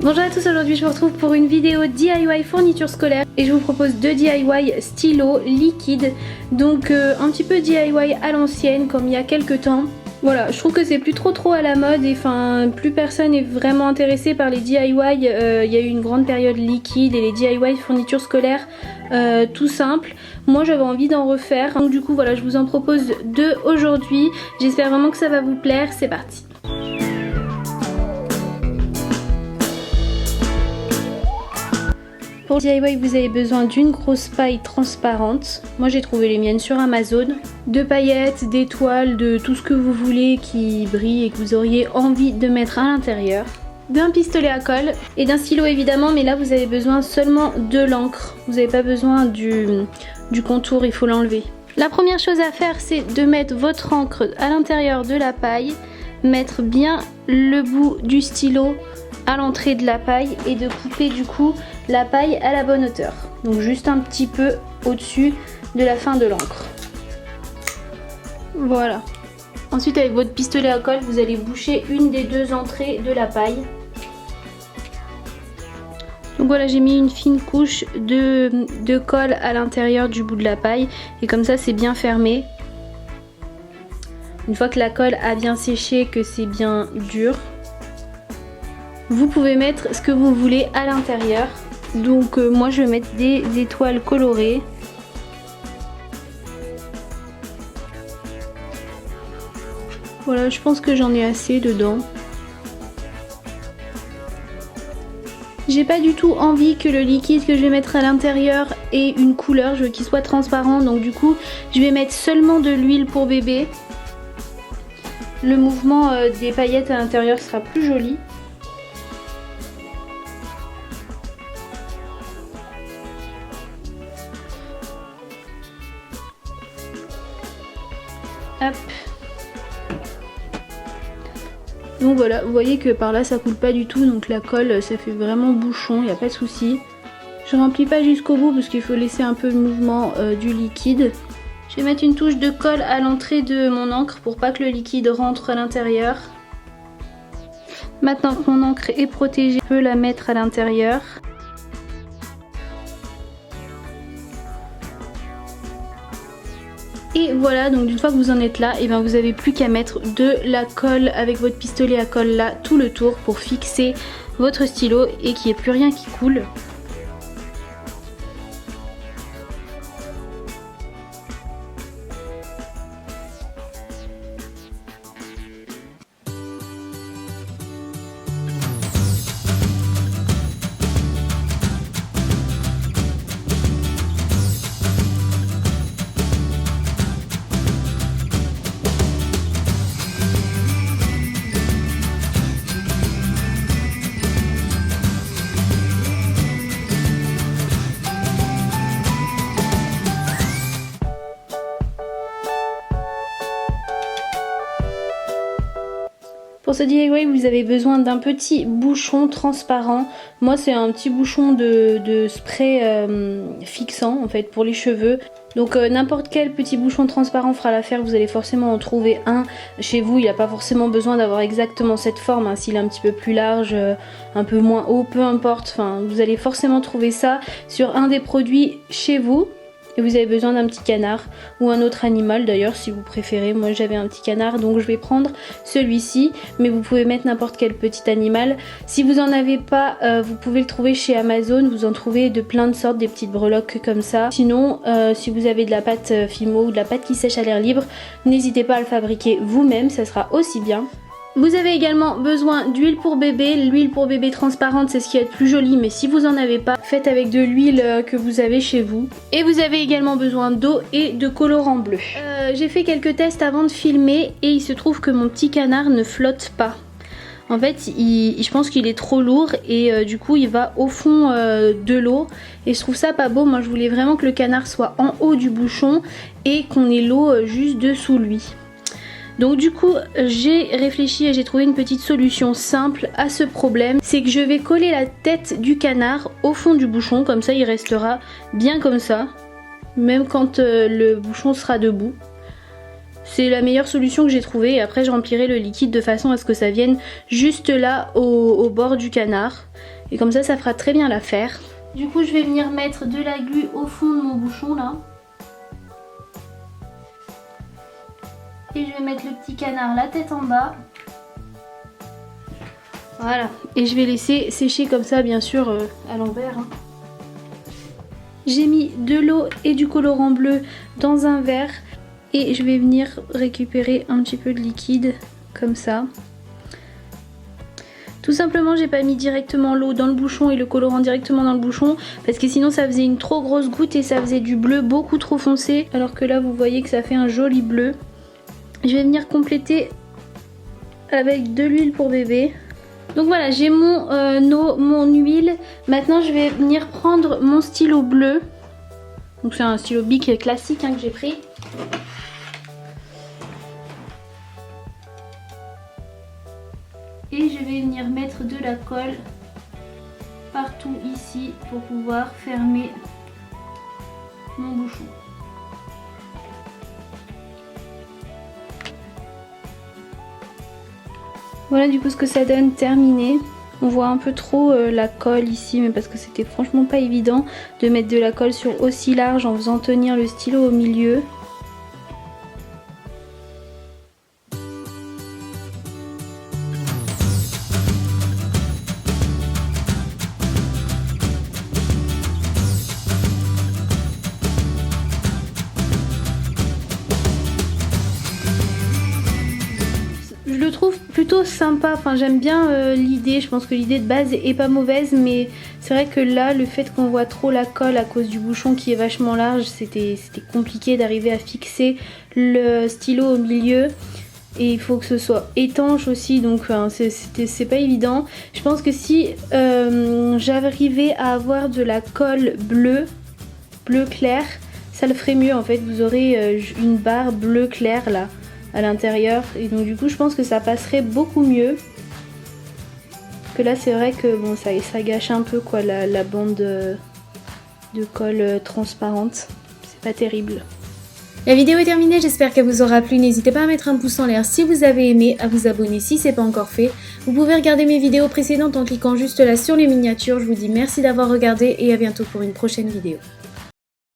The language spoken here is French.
Bonjour à tous, aujourd'hui je vous retrouve pour une vidéo DIY fourniture scolaire et je vous propose deux DIY stylos liquides, donc un petit peu DIY à l'ancienne comme il y a quelques temps. Voilà, je trouve que c'est plus trop à la mode et enfin plus personne n'est vraiment intéressé par les DIY. Il y a eu une grande période liquide et les DIY fourniture scolaire tout simple. Moi j'avais envie d'en refaire, donc du coup voilà, je vous en propose deux aujourd'hui. J'espère vraiment que ça va vous plaire, c'est parti. Pour DIY, vous avez besoin d'une grosse paille transparente. Moi j'ai trouvé les miennes sur Amazon. De paillettes, d'étoiles, de tout ce que vous voulez qui brille et que vous auriez envie de mettre à l'intérieur. D'un pistolet à colle et d'un stylo évidemment, mais là vous avez besoin seulement de l'encre. Vous n'avez pas besoin du contour, il faut l'enlever. La première chose à faire, c'est de mettre votre encre à l'intérieur de la paille, mettre bien le bout du stylo à l'entrée de la paille et de couper du coup la paille à la bonne hauteur, donc juste un petit peu au-dessus de la fin de l'encre. Voilà. Ensuite avec votre pistolet à colle vous allez boucher une des deux entrées de la paille. Donc voilà, j'ai mis une fine couche de colle à l'intérieur du bout de la paille et comme ça c'est bien fermé. Une fois que la colle a bien séché, que c'est bien dur, vous pouvez mettre ce que vous voulez à l'intérieur. Donc moi je vais mettre des étoiles colorées. Voilà, je pense que j'en ai assez dedans. J'ai pas du tout envie que le liquide que je vais mettre à l'intérieur ait une couleur, je veux qu'il soit transparent, donc du coup je vais mettre seulement de l'huile pour bébé. Le mouvement des paillettes à l'intérieur sera plus joli. Hop. Donc voilà, vous voyez que par là ça coule pas du tout, donc la colle ça fait vraiment bouchon, il n'y a pas de souci. Je remplis pas jusqu'au bout parce qu'il faut laisser un peu le mouvement du liquide. Je vais mettre une touche de colle à l'entrée de mon encre pour pas que le liquide rentre à l'intérieur. Maintenant que mon encre est protégée, je peux la mettre à l'intérieur. Et voilà, donc une fois que vous en êtes là, et bien vous avez plus qu'à mettre de la colle avec votre pistolet à colle là tout le tour pour fixer votre stylo et qu'il n'y ait plus rien qui coule. Pour ce DIY, vous avez besoin d'un petit bouchon transparent. Moi, c'est un petit bouchon de spray fixant en fait pour les cheveux. Donc n'importe quel petit bouchon transparent fera l'affaire, vous allez forcément en trouver un chez vous. Il n'a pas forcément besoin d'avoir exactement cette forme, hein. S'il est un petit peu plus large, un peu moins haut, peu importe. Enfin, vous allez forcément trouver ça sur un des produits chez vous. Et vous avez besoin d'un petit canard ou un autre animal d'ailleurs si vous préférez. Moi j'avais un petit canard donc je vais prendre celui-ci, mais vous pouvez mettre n'importe quel petit animal. Si vous en avez pas, vous pouvez le trouver chez Amazon, vous en trouvez de plein de sortes, des petites breloques comme ça. Sinon si vous avez de la pâte Fimo ou de la pâte qui sèche à l'air libre, n'hésitez pas à le fabriquer vous-même, ça sera aussi bien. Vous avez également besoin d'huile pour bébé. L'huile pour bébé transparente, c'est ce qui est le plus joli, mais si vous n'en avez pas, faites avec de l'huile que vous avez chez vous. Et vous avez également besoin d'eau et de colorant bleu. J'ai fait quelques tests avant de filmer et il se trouve que mon petit canard ne flotte pas. En fait, je pense qu'il est trop lourd et du coup il va au fond de l'eau et je trouve ça pas beau. Moi je voulais vraiment que le canard soit en haut du bouchon et qu'on ait l'eau juste dessous lui. Donc du coup j'ai réfléchi et j'ai trouvé une petite solution simple à ce problème. C'est que je vais coller la tête du canard au fond du bouchon, comme ça il restera bien comme ça, même quand le bouchon sera debout. C'est la meilleure solution que j'ai trouvée. Et après je remplirai le liquide de façon à ce que ça vienne juste là au bord du canard. Et comme ça fera très bien l'affaire. Du coup je vais venir mettre de la glu au fond de mon bouchon là. Et je vais mettre le petit canard la tête en bas. Voilà. Et je vais laisser sécher comme ça bien sûr à l'envers. Hein. J'ai mis de l'eau et du colorant bleu dans un verre. Et je vais venir récupérer un petit peu de liquide comme ça. Tout simplement j'ai pas mis directement l'eau dans le bouchon et le colorant directement dans le bouchon parce que sinon ça faisait une trop grosse goutte et ça faisait du bleu beaucoup trop foncé, alors que là vous voyez que ça fait un joli bleu. Je vais venir compléter avec de l'huile pour bébé. Donc voilà, j'ai mon huile. Maintenant je vais venir prendre mon stylo bleu. Donc c'est un stylo Bic classique hein, que j'ai pris. Et je vais venir mettre de la colle partout ici pour pouvoir fermer mon bouchon. Voilà du coup ce que ça donne terminé. On voit un peu trop la colle ici, mais parce que c'était franchement pas évident de mettre de la colle sur aussi large en faisant tenir le stylo au milieu. Je le trouve plutôt sympa, enfin j'aime bien l'idée, je pense que l'idée de base est pas mauvaise, mais c'est vrai que là le fait qu'on voit trop la colle à cause du bouchon qui est vachement large, c'était compliqué d'arriver à fixer le stylo au milieu. Et il faut que ce soit étanche aussi, donc c'est pas évident. Je pense que si j'arrivais à avoir de la colle bleu clair, ça le ferait mieux en fait. Vous aurez une barre bleu clair là à l'intérieur, et donc du coup je pense que ça passerait beaucoup mieux. Que là c'est vrai que bon ça gâche un peu quoi la bande de colle transparente. C'est pas terrible. La vidéo est terminée, j'espère qu'elle vous aura plu. N'hésitez pas à mettre un pouce en l'air si vous avez aimé, à vous abonner si c'est pas encore fait. Vous pouvez regarder mes vidéos précédentes en cliquant juste là sur les miniatures. Je vous dis merci d'avoir regardé et à bientôt pour une prochaine vidéo.